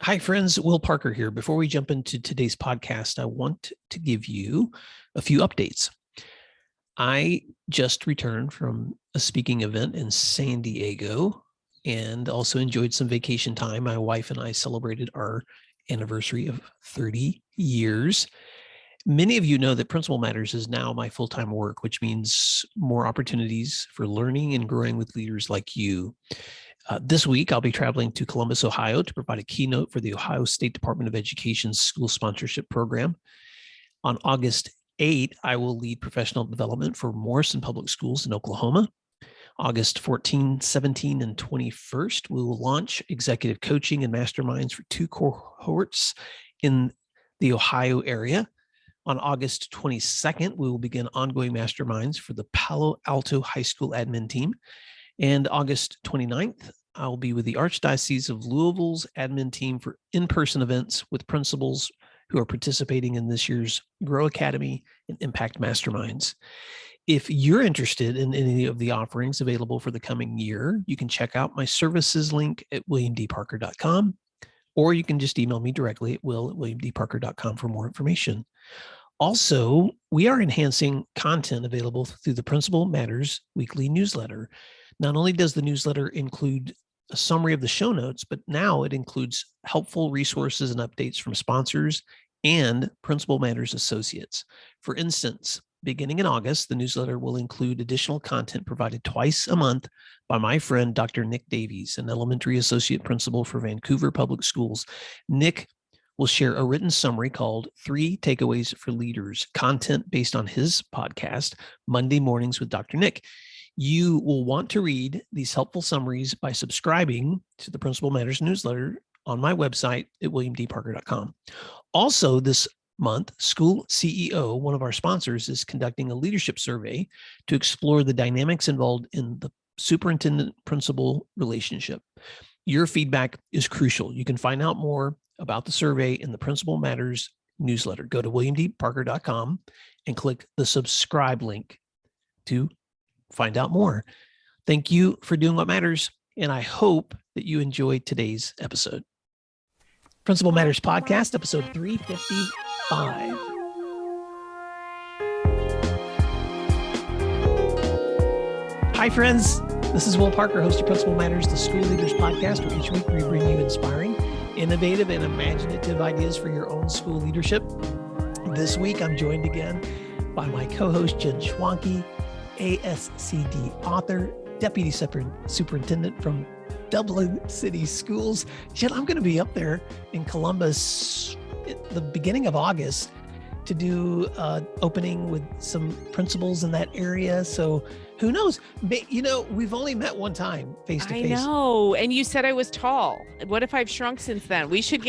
Hi, friends. Will Parker here. Before we jump into today's podcast, I want to give you a few updates. I just returned from a speaking event in San Diego and also enjoyed some vacation time. My wife and I celebrated our anniversary of 30 years. Many of you know that Principal Matters is now my full-time work, which means more opportunities for learning and growing with leaders like you. This week, I'll be traveling to Columbus, Ohio to provide a keynote for the Ohio State Department of Education's school sponsorship program. On August 8th, I will lead professional development for Morrison Public Schools in Oklahoma. August 14, 17, and 21st, we will launch executive coaching and masterminds for 2 cohorts in the Ohio area. On August 22nd, we will begin ongoing masterminds for the Palo Alto High School admin team. And August 29th, I'll be with the Archdiocese of Louisville's admin team for in-person events with principals who are participating in this year's Grow Academy and Impact Masterminds. If you're interested in any of the offerings available for the coming year, you can check out my services link at williamdparker.com, or you can just email me directly at will@williamdparker.com for more information. Also, we are enhancing content available through the Principal Matters weekly newsletter. Not only does the newsletter include a summary of the show notes, but now it includes helpful resources and updates from sponsors and Principal Matters associates. For instance, beginning in August, the newsletter will include additional content provided twice a month by my friend, Dr. Nick Davies, an elementary associate principal for Vancouver Public Schools. Nick will share a written summary called 3 Takeaways for Leaders, content based on his podcast, Monday Mornings with Dr. Nick. You will want to read these helpful summaries by subscribing to the Principal Matters newsletter on my website at williamdparker.com. Also, this month, School CEO, one of our sponsors, is conducting a leadership survey to explore the dynamics involved in the superintendent-principal relationship. Your feedback is crucial. You can find out more about the survey in the Principal Matters newsletter. Go to williamdparker.com and click the subscribe link to find out more. Thank you for doing what matters, and I hope that you enjoyed today's episode. Principal Matters Podcast, episode 355. Hi, friends. This is Will Parker, host of Principal Matters, the School Leaders Podcast, where each week we bring you inspiring, innovative, and imaginative ideas for your own school leadership. This week, I'm joined again by my co-host, Jen Schwanke, ASCD author, deputy superintendent from Dublin City Schools. Jen, I'm going to be up there in Columbus at the beginning of August to do opening with some principals in that area. So who knows? You know, we've only met one time face to face. I know. And you said I was tall. What if I've shrunk since then? We should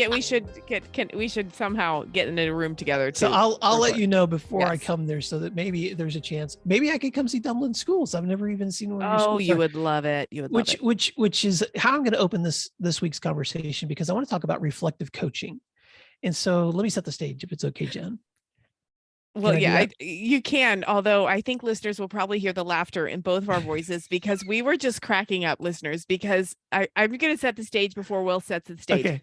somehow get in a room together too. So I'll let you know before I come there, so that maybe there's a chance. Maybe I could come see Dublin Schools. I've never even seen one of your schools. Oh, you would love it. You would love it. Which is how I'm going to open this week's conversation, because I want to talk about reflective coaching. And so let me set the stage, if it's okay, Jen. Well, yeah, you can. Although I think listeners will probably hear the laughter in both of our voices, because we were just cracking up, listeners, because I'm going to set the stage before Will sets the stage. Okay.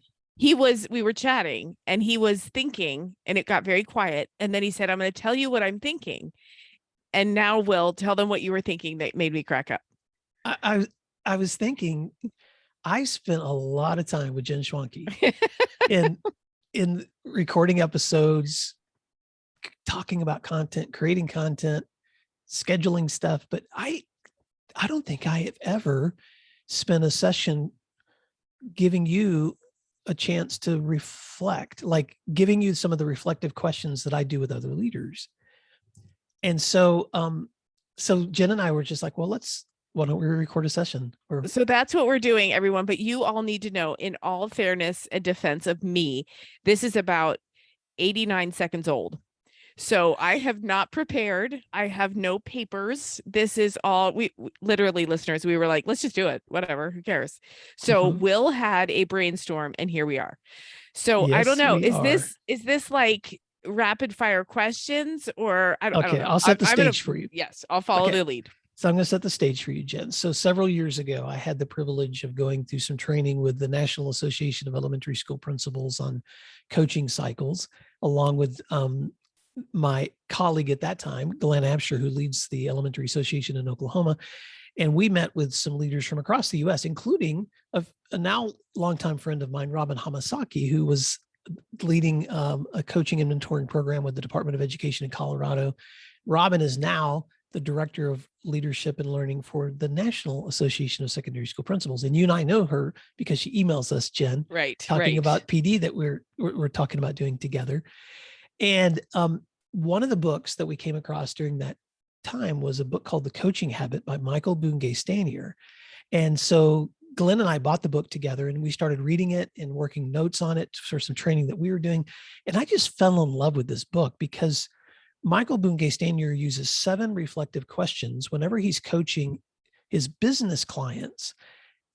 We were chatting and he was thinking, and it got very quiet. And then he said, I'm going to tell you what I'm thinking. And now, Will, tell them what you were thinking that made me crack up. I was thinking, I spent a lot of time with Jen Schwanke in recording episodes, talking about content, creating content, scheduling stuff. But I don't think I have ever spent a session giving you a chance to reflect, like giving you some of the reflective questions that I do with other leaders. And so, so Jen and I were just like, well, why don't we record a session? So that's what we're doing, everyone. But you all need to know, in all fairness and defense of me, this is about 89 seconds old. So I have not prepared. I have no papers. This is all we literally, listeners, we were like, let's just do it. Whatever. Who cares? So Will had a brainstorm and here we are. So yes, I don't know. Is this like rapid fire questions, or I don't know. I'll set the stage for you. Yes, I'll follow the lead. So I'm going to set the stage for you, Jen. So several years ago, I had the privilege of going through some training with the National Association of Elementary School Principals on coaching cycles, along with my colleague at that time, Glenn Absher, who leads the Elementary Association in Oklahoma. And we met with some leaders from across the U.S., including a now longtime friend of mine, Robin Hamasaki, who was leading a coaching and mentoring program with the Department of Education in Colorado. Robin is now the director of leadership and learning for the National Association of Secondary School Principals. And you and I know her because she emails us, Jen, talking about PD that we're talking about doing together. And one of the books that we came across during that time was a book called The Coaching Habit by Michael Bugay Stanier. And so Glenn and I bought the book together and we started reading it and working notes on it for some training that we were doing. And I just fell in love with this book because Michael Bugay Stanier uses 7 reflective questions whenever he's coaching his business clients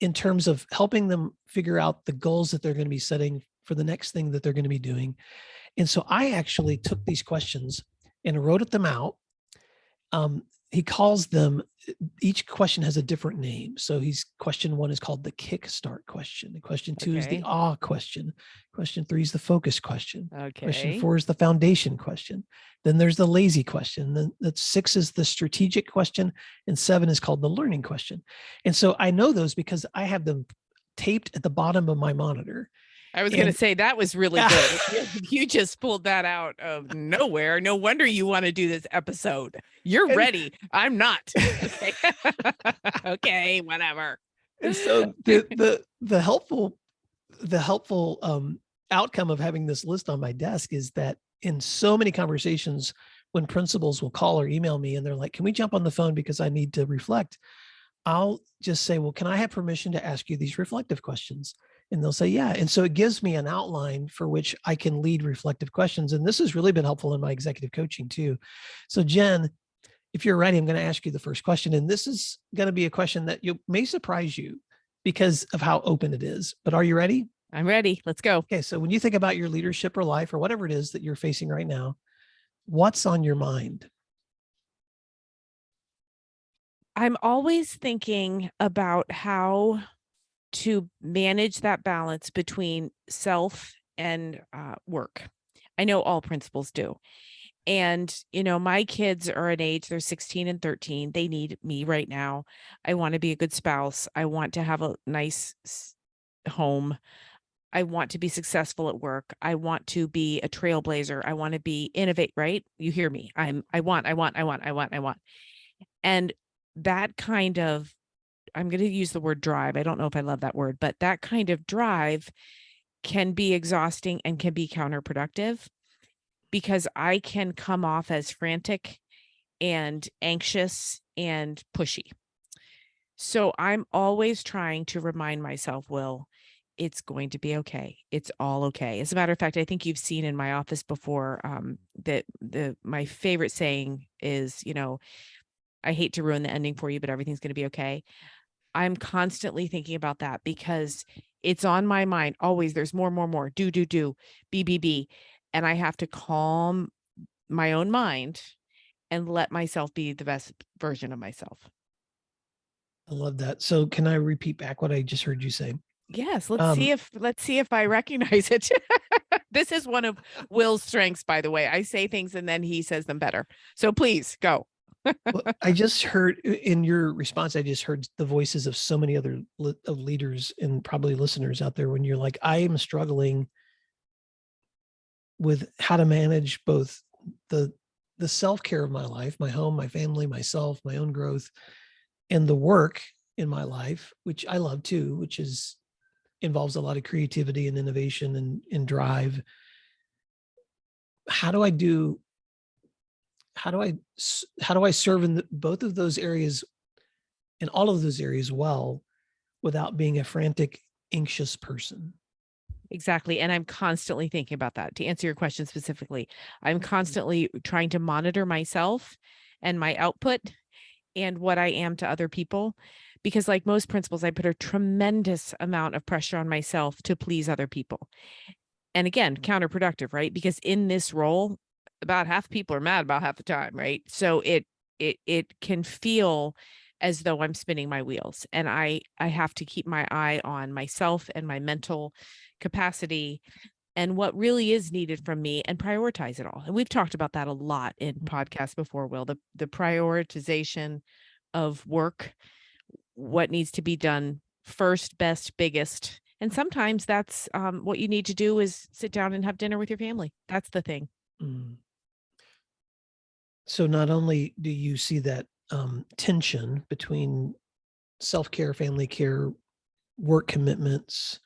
in terms of helping them figure out the goals that they're going to be setting for the next thing that they're going to be doing. And so I actually took these questions and wrote them out. He calls them, each question has a different name. So question 1 is called the kickstart question. Question 2 is the awe question. Question 3 is the focus question. Question 4 is the foundation question. Then there's the lazy question. Then that's 6 is the strategic question. And 7 is called the learning question. And so I know those because I have them taped at the bottom of my monitor. I was going to say that was really good. You just pulled that out of nowhere. No wonder you want to do this episode. You're ready. I'm not. Okay, okay, whatever. And so the helpful outcome of having this list on my desk is that in so many conversations when principals will call or email me and they're like, can we jump on the phone because I need to reflect? I'll just say, well, can I have permission to ask you these reflective questions? And they'll say, yeah. And so it gives me an outline for which I can lead reflective questions. And this has really been helpful in my executive coaching too. So Jen, if you're ready, I'm going to ask you the first question. And this is going to be a question that may surprise you because of how open it is. But are you ready? I'm ready. Let's go. Okay. So when you think about your leadership or life or whatever it is that you're facing right now, what's on your mind? I'm always thinking about how to manage that balance between self and work. I know all principals do. And, my kids are an age, they're 16 and 13. They need me right now. I want to be a good spouse. I want to have a nice home. I want to be successful at work. I want to be a trailblazer. I want to be innovate, right? You hear me. I want. And that kind of, I'm going to use the word drive. I don't know if I love that word, but that kind of drive can be exhausting and can be counterproductive because I can come off as frantic and anxious and pushy. So I'm always trying to remind myself, Will, it's going to be okay. It's all okay. As a matter of fact, I think you've seen in my office before that my favorite saying is, I hate to ruin the ending for you, but everything's going to be okay. I'm constantly thinking about that because it's on my mind. Always there's more, do, be. And I have to calm my own mind and let myself be the best version of myself. I love that. So can I repeat back what I just heard you say? Yes. Let's see if I recognize it. This is one of Will's strengths, by the way. I say things and then he says them better. So please go. Well, I just heard in your response, I just heard the voices of so many other leaders and probably listeners out there when you're like, I am struggling with how to manage both the self-care of my life, my home, my family, myself, my own growth, and the work in my life, which I love too, which involves a lot of creativity and innovation and drive. How do I serve in both of those areas, in all of those areas well, without being a frantic, anxious person? Exactly. And I'm constantly thinking about that. To answer your question specifically, I'm constantly trying to monitor myself and my output and what I am to other people. Because like most principals, I put a tremendous amount of pressure on myself to please other people. And again, counterproductive, right? Because in this role, about half the people are mad about half the time, right? So it can feel as though I'm spinning my wheels. And I have to keep my eye on myself and my mental capacity and what really is needed from me and prioritize it all. And we've talked about that a lot in podcasts before, Will, the prioritization of work, what needs to be done first, best, biggest. And sometimes that's what you need to do is sit down and have dinner with your family. That's the thing. Mm. So not only do you see that tension between self-care, family care, work commitments,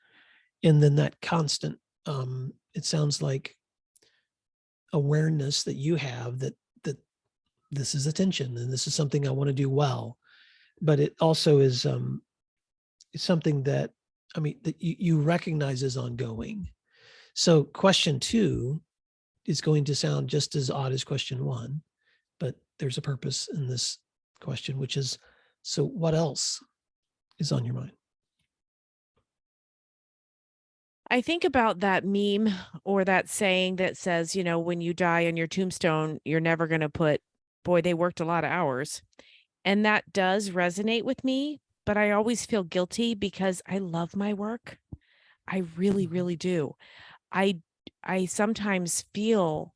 and then that constant, it sounds like, awareness that you have that this is a tension and this is something I want to do well. But it also is something that, I mean, that you recognize as ongoing. So question 2 is going to sound just as odd as question 1, but there's a purpose in this question, which is, so what else is on your mind? I think about that meme or that saying that says, when you die on your tombstone, you're never going to put, boy, they worked a lot of hours. And that does resonate with me, but I always feel guilty because I love my work. I really, really do. I sometimes feel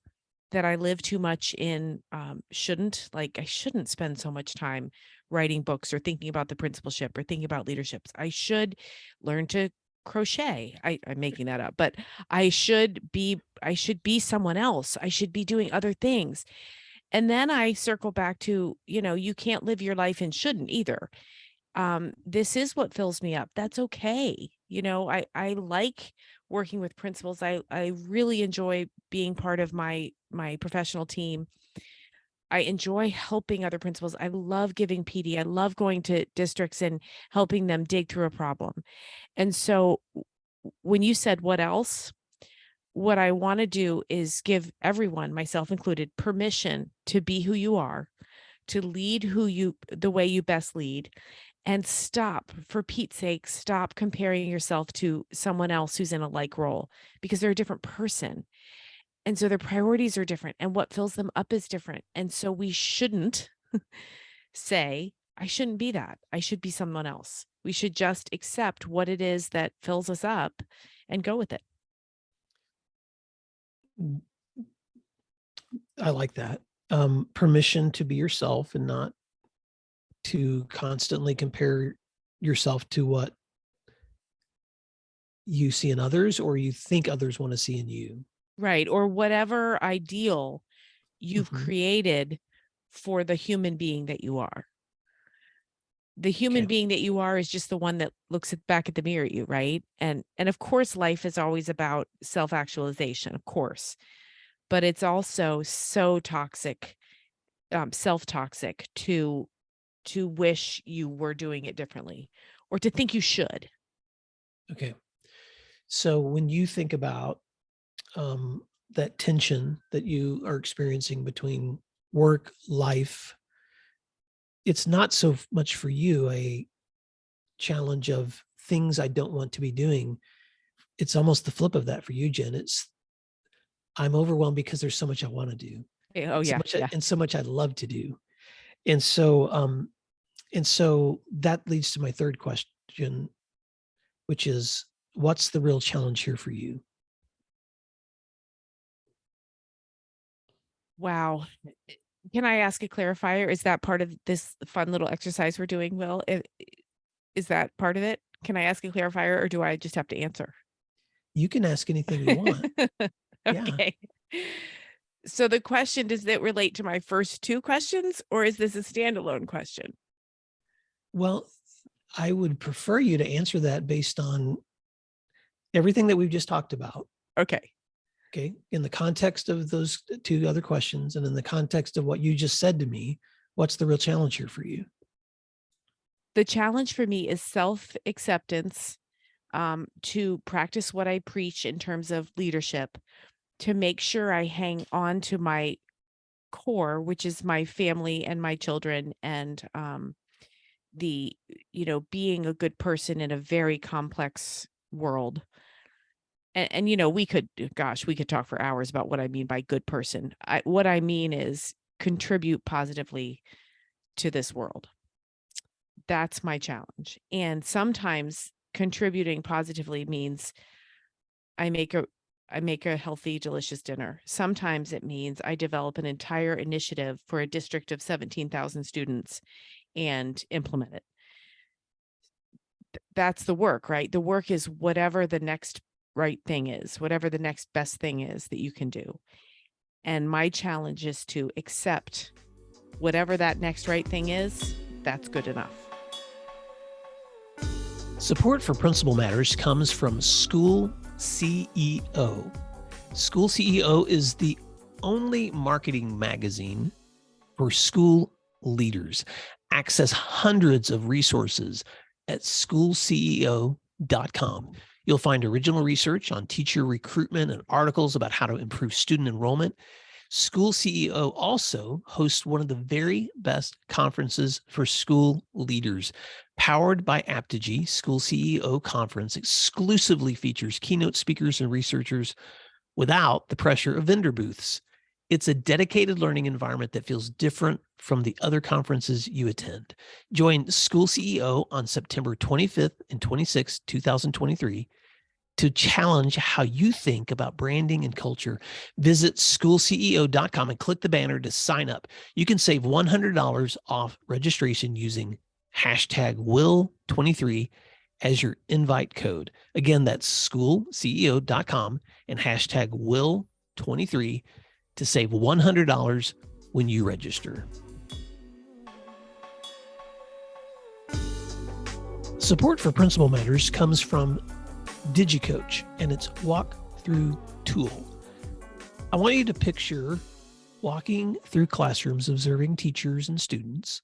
that I live too much in I shouldn't spend so much time writing books or thinking about the principalship or thinking about leaderships. I should learn to crochet. I'm making that up, but I should be someone else. I should be doing other things. And then I circle back to, you can't live your life and shouldn't either. This is what fills me up. That's okay. I like working with principals. I really enjoy being part of my professional team. I enjoy helping other principals. I love giving PD. I love going to districts and helping them dig through a problem. And so when you said what else, what I want to do is give everyone, myself included, permission to be who you are, to lead the way you best lead, and stop, for Pete's sake, stop comparing yourself to someone else who's in a like role, because they're a different person. And so their priorities are different and what fills them up is different. And so we shouldn't say, I shouldn't be that. I should be someone else. We should just accept what it is that fills us up and go with it. I like that. Permission to be yourself and not to constantly compare yourself to what you see in others or you think others want to see in you. Right. Or whatever ideal you've created for the human being that you are. The human being that you are is just the one that looks back at the mirror at you, right? And of course, life is always about self-actualization, of course, but it's also so toxic, self-toxic to wish you were doing it differently or to think you should. Okay. So when you think about that tension that you are experiencing between work, life, it's not so much for you a challenge of things I don't want to be doing. It's almost the flip of that for you, Jen. It's I'm overwhelmed because there's so much I want to do. Oh yeah, And so much I'd love to do. And so that leads to my third question, which is, what's the real challenge here for you? Wow. Can I ask a clarifier? Is that part of this fun little exercise we're doing, Will? Is that part of it? Can I ask a clarifier or do I just have to answer? You can ask anything you want. Okay. Yeah. So the question, does it relate to my first two questions or is this a standalone question? Well, I would prefer you to answer that based on everything that we've just talked about. Okay. Okay. In the context of those two other questions and in the context of what you just said to me, what's the real challenge here for you? The challenge for me is self-acceptance, to practice what I preach in terms of leadership, to make sure I hang on to my core, which is my family and my children, and being a good person in a very complex world. And we could talk for hours about what I mean by good person. What I mean is contribute positively to this world. That's my challenge. And sometimes contributing positively means I make a healthy, delicious dinner. Sometimes it means I develop an entire initiative for a district of 17,000 students and implement it. That's the work, right? The work is whatever the next right thing is, whatever the next best thing is that you can do. And my challenge is to accept whatever that next right thing is, that's good enough. Support for Principal Matters comes from School CEO. School CEO is the only marketing magazine for school leaders. Access hundreds of resources at schoolceo.com. You'll find original research on teacher recruitment and articles about how to improve student enrollment. School CEO also hosts one of the very best conferences for school leaders. Powered by Apogee, School CEO Conference exclusively features keynote speakers and researchers without the pressure of vendor booths. It's a dedicated learning environment that feels different from the other conferences you attend. Join School CEO on September 25th and 26th, 2023 to challenge how you think about branding and culture. Visit schoolceo.com and click the banner to sign up. You can save $100 off registration using hashtag Will23 as your invite code. Again, that's schoolceo.com and hashtag Will23 to save $100 when you register. Support for Principal Matters comes from DigiCoach and its walkthrough tool. I want you to picture walking through classrooms, observing teachers and students.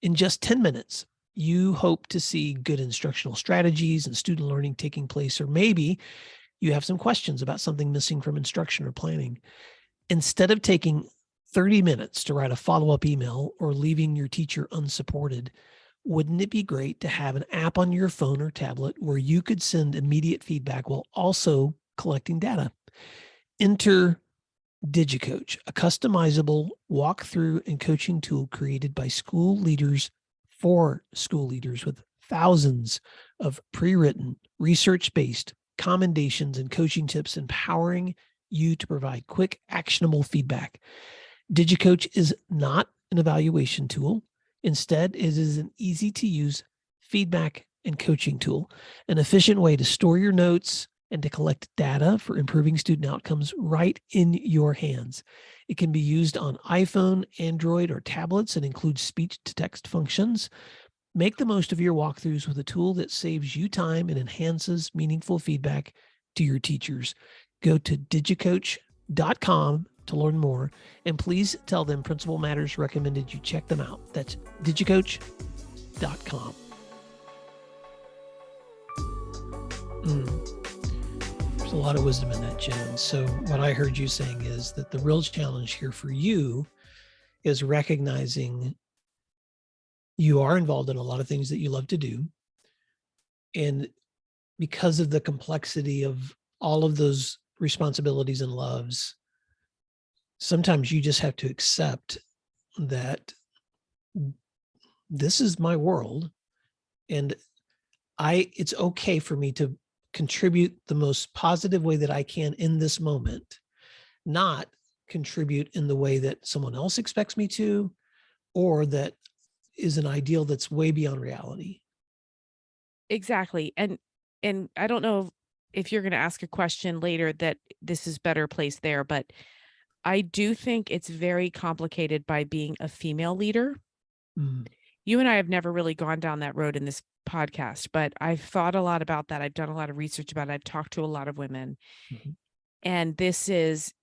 In just 10 minutes, you hope to see good instructional strategies and student learning taking place, or maybe you have some questions about something missing from instruction or planning. Instead of taking 30 minutes to write a follow-up email or leaving your teacher unsupported, wouldn't it be great to have an app on your phone or tablet where you could send immediate feedback while also collecting data? Enter DigiCoach, a customizable walkthrough and coaching tool created by school leaders for school leaders with thousands of pre-written, research-based commendations and coaching tips empowering you to provide quick, actionable feedback. DigiCoach is not an evaluation tool. Instead, it is an easy-to-use feedback and coaching tool, an efficient way to store your notes and to collect data for improving student outcomes right in your hands. It can be used on iPhone, Android, or tablets and includes speech-to-text functions. Make the most of your walkthroughs with a tool that saves you time and enhances meaningful feedback to your teachers. Go to digicoach.com to learn more, and please tell them Principal Matters recommended you check them out. That's digicoach.com. There's a lot of wisdom in that, Jen. So what I heard you saying is that the real challenge here for you is recognizing you are involved in a lot of things that you love to do. And because of the complexity of all of those responsibilities and loves, sometimes you just have to accept that this is my world and it's okay for me to contribute the most positive way that I can in this moment, not contribute in the way that someone else expects me to, or that is an ideal that's way beyond reality. Exactly. And I don't know if you're going to ask a question later that this is better placed there, but I do think it's very complicated by being a female leader. You and I have never really gone down that road in this podcast, but I've thought a lot about that. I've done a lot of research about it. I've talked to a lot of women. And this is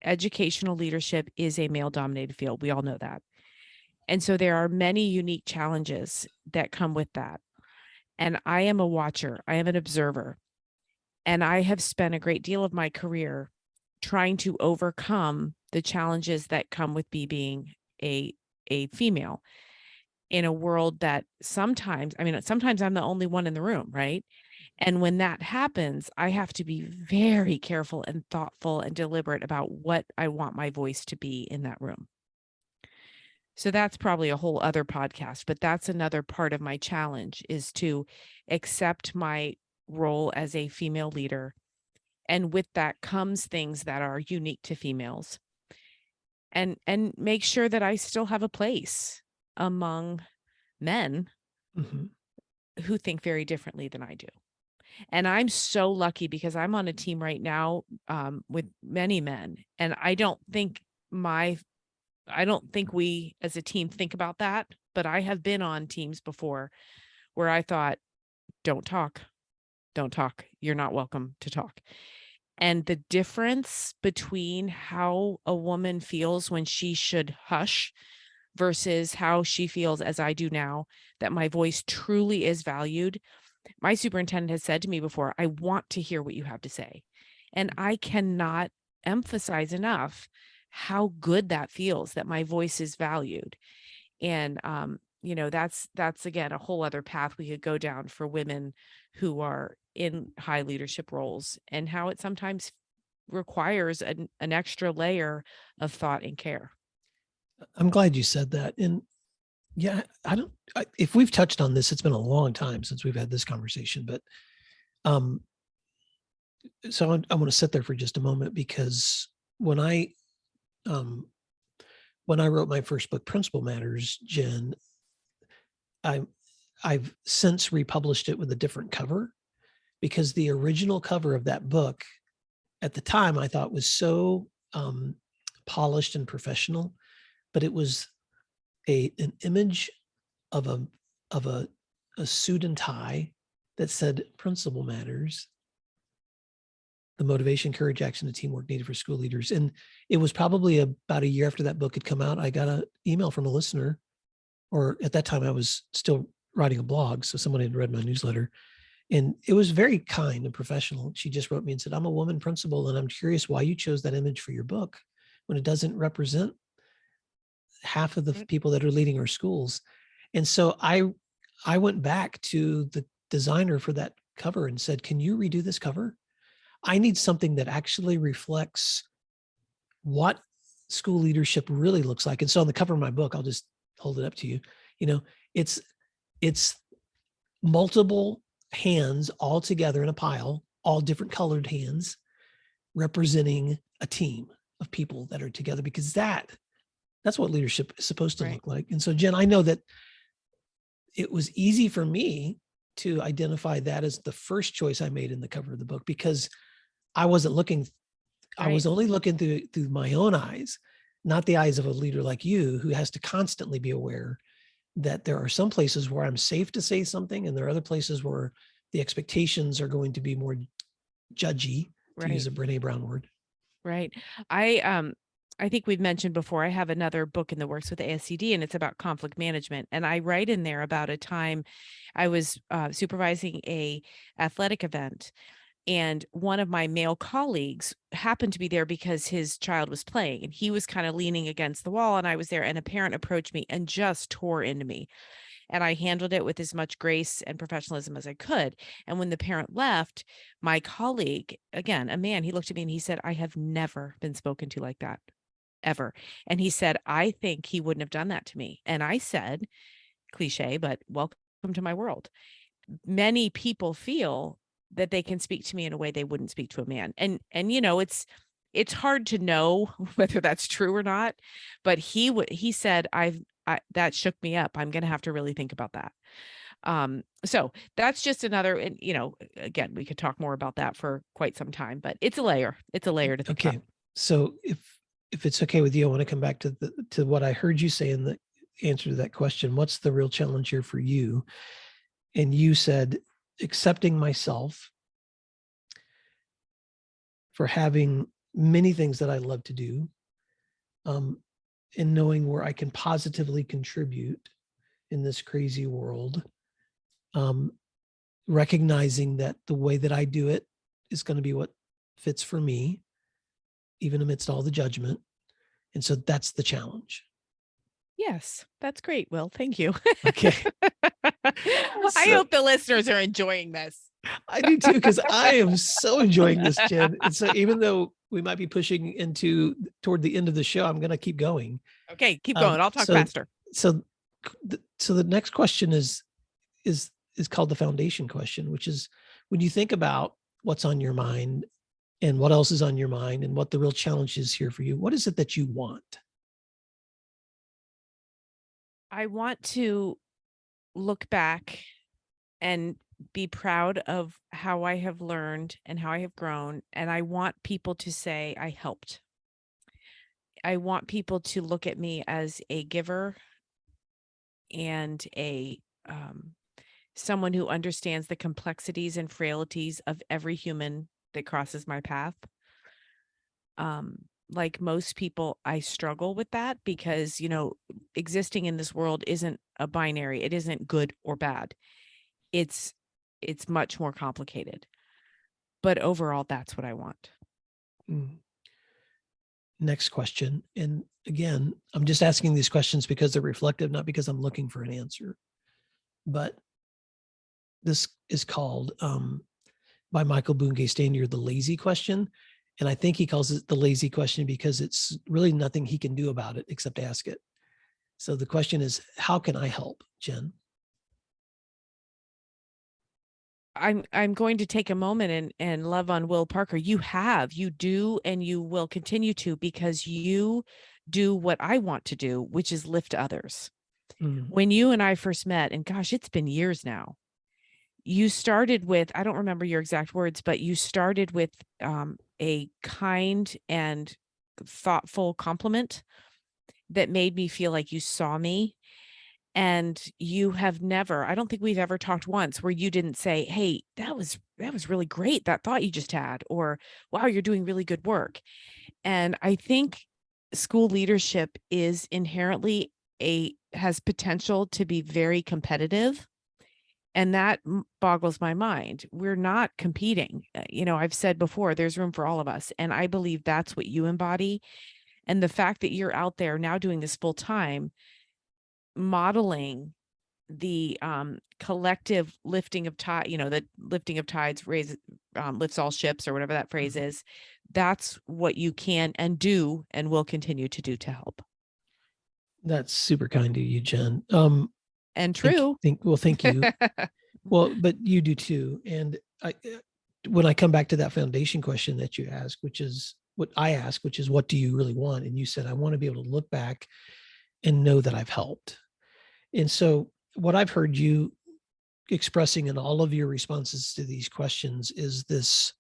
educational leadership is a male dominated field. We all know that. And so there are many unique challenges that come with that. And I am a watcher. I am an observer. And I have spent a great deal of my career trying to overcome the challenges that come with me being a female in a world that sometimes I'm the only one in the room, right? And when that happens, I have to be very careful and thoughtful and deliberate about what I want my voice to be in that room. So that's probably a whole other podcast, but that's another part of my challenge, is to accept my role as a female leader. And with that comes things that are unique to females, and make sure that I still have a place among men Mhm. who think very differently than I do. And I'm so lucky because I'm on a team right now with many men, and I don't think we as a team think about that, but I have been on teams before where I thought, don't talk, don't talk. You're not welcome to talk. And the difference between how a woman feels when she should hush versus how she feels, as I do now, that my voice truly is valued. My superintendent has said to me before, I want to hear what you have to say. And I cannot emphasize enough how good that feels, that my voice is valued. And that's again a whole other path we could go down for women who are in high leadership roles, and how it sometimes requires an extra layer of thought and care. I'm glad you said that. And yeah, if we've touched on this, it's been a long time since we've had this conversation, but um, so I want to sit there for just a moment, because when I wrote my first book, Principal Matters, Jen, I've since republished it with a different cover, because the original cover of that book at the time I thought was so polished and professional, but it was an image of a suit and tie that said Principal Matters, the motivation, courage, action, and teamwork needed for school leaders. And it was probably about a year after that book had come out, I got an email from a listener, or at that time I was still writing a blog, so someone had read my newsletter, and it was very kind and professional. She just wrote me and said, I'm a woman principal, and I'm curious why you chose that image for your book when it doesn't represent half of the people that are leading our schools. And so I went back to the designer for that cover and said, can you redo this cover? I need something that actually reflects what school leadership really looks like. And so on the cover of my book, I'll just hold it up to you. It's multiple hands all together in a pile, all different colored hands, representing a team of people that are together, because that's what leadership is supposed to look like. And so, Jen, I know that it was easy for me to identify that as the first choice I made in the cover of the book, because I wasn't looking, I was only looking through my own eyes, not the eyes of a leader like you, who has to constantly be aware that there are some places where I'm safe to say something, and there are other places where the expectations are going to be more judgy, to use a Brené Brown word. Right. I think we've mentioned before, I have another book in the works with ASCD, and it's about conflict management. And I write in there about a time I was supervising a athletic event, and one of my male colleagues happened to be there because his child was playing, and he was kind of leaning against the wall, and I was there, and a parent approached me and just tore into me. And I handled it with as much grace and professionalism as I could. And when the parent left, my colleague, again, a man, he looked at me and he said, I have never been spoken to like that, ever. And he said, I think he wouldn't have done that to me. And I said, cliche, but welcome to my world. Many people feel that they can speak to me in a way they wouldn't speak to a man. And it's hard to know whether that's true or not, but he said, that shook me up. I'm going to have to really think about that. So that's just another, and again, we could talk more about that for quite some time, but it's a layer to think about. So if it's okay with you, I want to come back to what I heard you say in the answer to that question. What's the real challenge here for you? And you said, accepting myself for having many things that I love to do, and knowing where I can positively contribute in this crazy world, recognizing that the way that I do it is going to be what fits for me, even amidst all the judgment. And so that's the challenge. Yes, that's great, Will. Thank you. Okay. I hope the listeners are enjoying this. I do too, because I am so enjoying this, Jen. And so even though we might be pushing toward the end of the show, I'm going to keep going. Okay, keep going. I'll talk faster. So the next question is called the foundation question, which is when you think about what's on your mind and what else is on your mind and what the real challenge is here for you, what is it that you want? I want to look back and be proud of how I have learned and how I have grown. And I want people to say I helped. I want people to look at me as a giver and a someone who understands the complexities and frailties of every human that crosses my path. Like most people, I struggle with that because, existing in this world isn't a binary. It isn't good or bad. It's much more complicated. But overall, that's what I want. Next question. And again, I'm just asking these questions because they're reflective, not because I'm looking for an answer. But this is called by Michael Bugay Stanier, the lazy question. And I think he calls it the lazy question because it's really nothing he can do about it except ask it. So the question is, how can I help, Jen? I'm going to take a moment and love on Will Parker. You do, and you will continue to, because you do what I want to do, which is lift others. When you and I first met, and gosh, it's been years now, you started with, I don't remember your exact words, but you started with a kind and thoughtful compliment that made me feel like you saw me. And you have never, I don't think we've ever talked once where you didn't say, hey, that was really great, that thought you just had, or wow, you're doing really good work. And I think school leadership is inherently has potential to be very competitive. And that boggles my mind. We're not competing. I've said before, there's room for all of us. And I believe that's what you embody. And the fact that you're out there now doing this full time, modeling the collective lifting of tide, the lifting of tides lifts all ships, or whatever that phrase is. That's what you can and do and will continue to do to help. That's super kind of you, Jen. And true. Thank you. Well, but you do too. And when I come back to that foundation question that you asked, which is what I ask, which is, what do you really want? And you said, I want to be able to look back and know that I've helped. And so what I've heard you expressing in all of your responses to these questions is this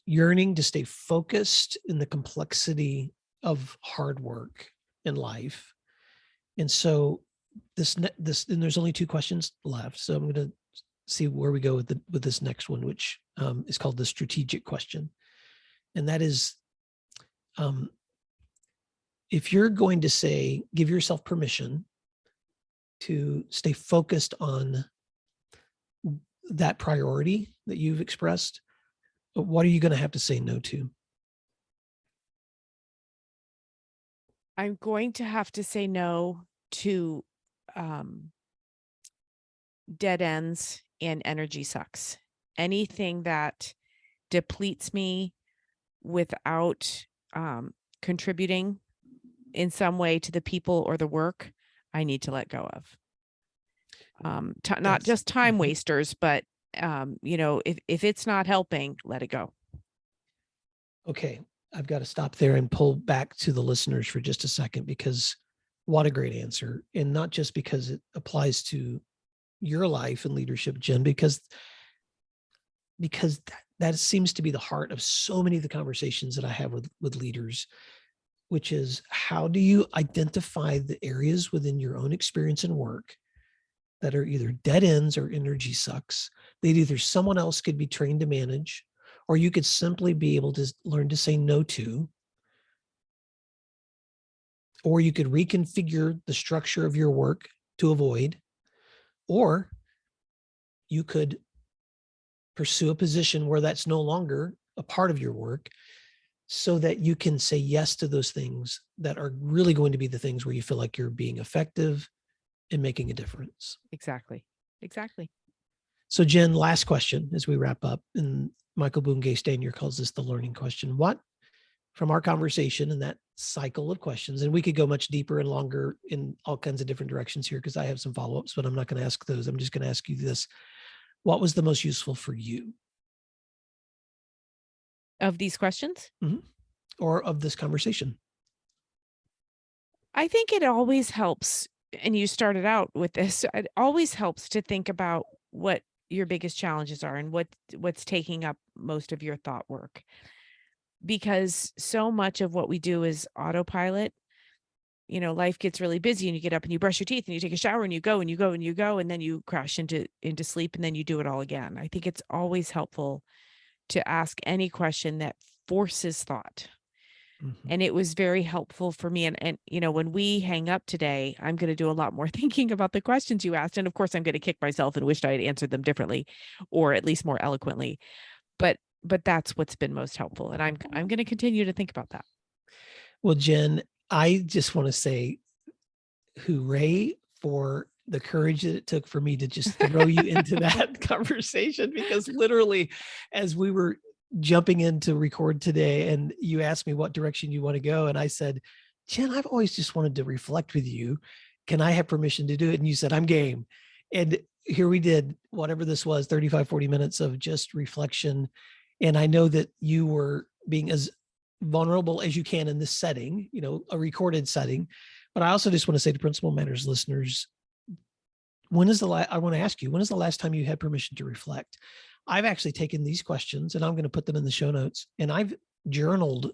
yearning to stay focused in the complexity of hard work in life. And so and there's only 2 questions left. So I'm going to see where we go with this next one, which is called the strategic question. And that is, if you're going to say, give yourself permission to stay focused on that priority that you've expressed, what are you going to have to say no to? I'm going to have to say no to dead ends and energy sucks. Anything that depletes me without contributing in some way to the people or the work, I need to let go of. Not just time wasters, but if it's not helping, let it go. Okay, I've got to stop there and pull back to the listeners for just a second, because what a great answer. And not just because it applies to your life and leadership, Jen, because that seems to be the heart of so many of the conversations that I have with leaders, which is, how do you identify the areas within your own experience and work that are either dead ends or energy sucks that either someone else could be trained to manage, or you could simply be able to learn to say no to, or you could reconfigure the structure of your work to avoid, or you could pursue a position where that's no longer a part of your work, so that you can say yes to those things that are really going to be the things where you feel like you're being effective and making a difference. Exactly. So Jen, last question as we wrap up, and Michael Bugay Stanier calls this the learning question. What, from our conversation and that cycle of questions, and we could go much deeper and longer in all kinds of different directions here because I have some follow-ups, but I'm not going to ask those. I'm just going to ask you this. What was the most useful for you? Of these questions? Or of this conversation? I think it always helps, and you started out with this, it always helps to think about what your biggest challenges are and what's taking up most of your thought work. Because so much of what we do is autopilot. Life gets really busy and you get up and you brush your teeth and you take a shower and you go and you go and you go, and then you crash into sleep and then you do it all again. I think it's always helpful to ask any question that forces thought. And it was very helpful for me. And when we hang up today, I'm going to do a lot more thinking about the questions you asked. And of course, I'm going to kick myself and wished I had answered them differently, or at least more eloquently. But that's what's been most helpful. And I'm going to continue to think about that. Well, Jen, I just want to say hooray for the courage that it took for me to just throw you into that conversation, because literally as we were jumping in to record today and you asked me what direction you want to go, and I said, Jen, I've always just wanted to reflect with you. Can I have permission to do it? And you said, I'm game. And here we did, whatever this was, 35, 40 minutes of just reflection. And I know that you were being as vulnerable as you can in this setting, a recorded setting. But I also just want to say to Principal Matters listeners, I want to ask you, when is the last time you had permission to reflect? I've actually taken these questions and I'm going to put them in the show notes, and I've journaled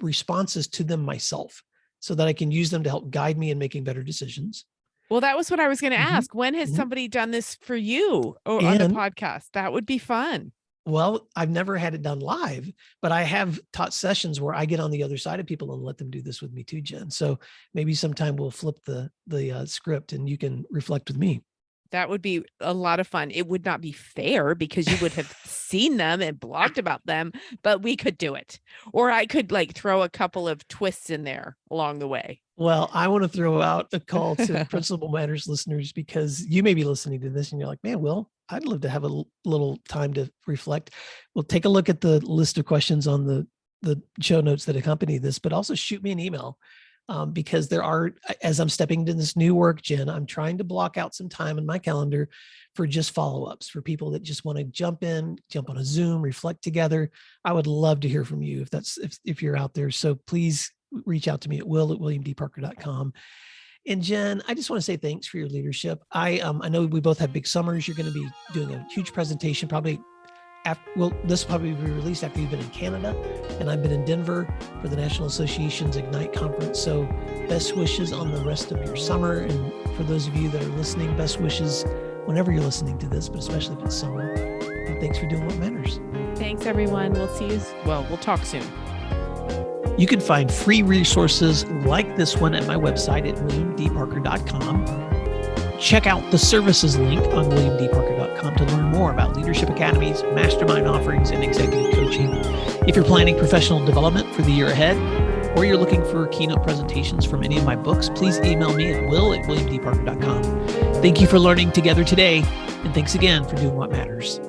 responses to them myself so that I can use them to help guide me in making better decisions. Well, that was what I was going to ask. When has somebody done this for you or on the podcast? That would be fun. Well, I've never had it done live, but I have taught sessions where I get on the other side of people and let them do this with me too, Jen. So maybe sometime we'll flip the script and you can reflect with me. That would be a lot of fun. It would not be fair because you would have seen them and blogged about them, but we could do it. Or I could throw a couple of twists in there along the way. Well, I want to throw out a call to Principal Matters listeners, because you may be listening to this and you're like, man, Will, I'd love to have a little time to reflect. Well, take a look at the list of questions on the show notes that accompany this, but also shoot me an email. Because there are, as I'm stepping into this new work, Jen, I'm trying to block out some time in my calendar for just follow-ups, for people that just want to jump on a Zoom, reflect together. I would love to hear from you if you're out there. So please reach out to me at will@williamdparker.com. And Jen, I just want to say thanks for your leadership. I know we both have big summers. You're going to be doing a huge presentation, probably this will probably be released after you've been in Canada, and I've been in Denver for the National Association's Ignite conference. So best wishes on the rest of your summer. And for those of you that are listening, best wishes whenever you're listening to this, but especially if it's summer. And thanks for doing what matters. Thanks, everyone. We'll see you. Well, we'll talk soon. You can find free resources like this one at my website at williamdparker.com. Check out the services link on williamdparker.com to learn more about leadership academies, mastermind offerings, and executive coaching. If you're planning professional development for the year ahead, or you're looking for keynote presentations from any of my books, please email me at will@williamdparker.com. Thank you for learning together today, and thanks again for doing what matters.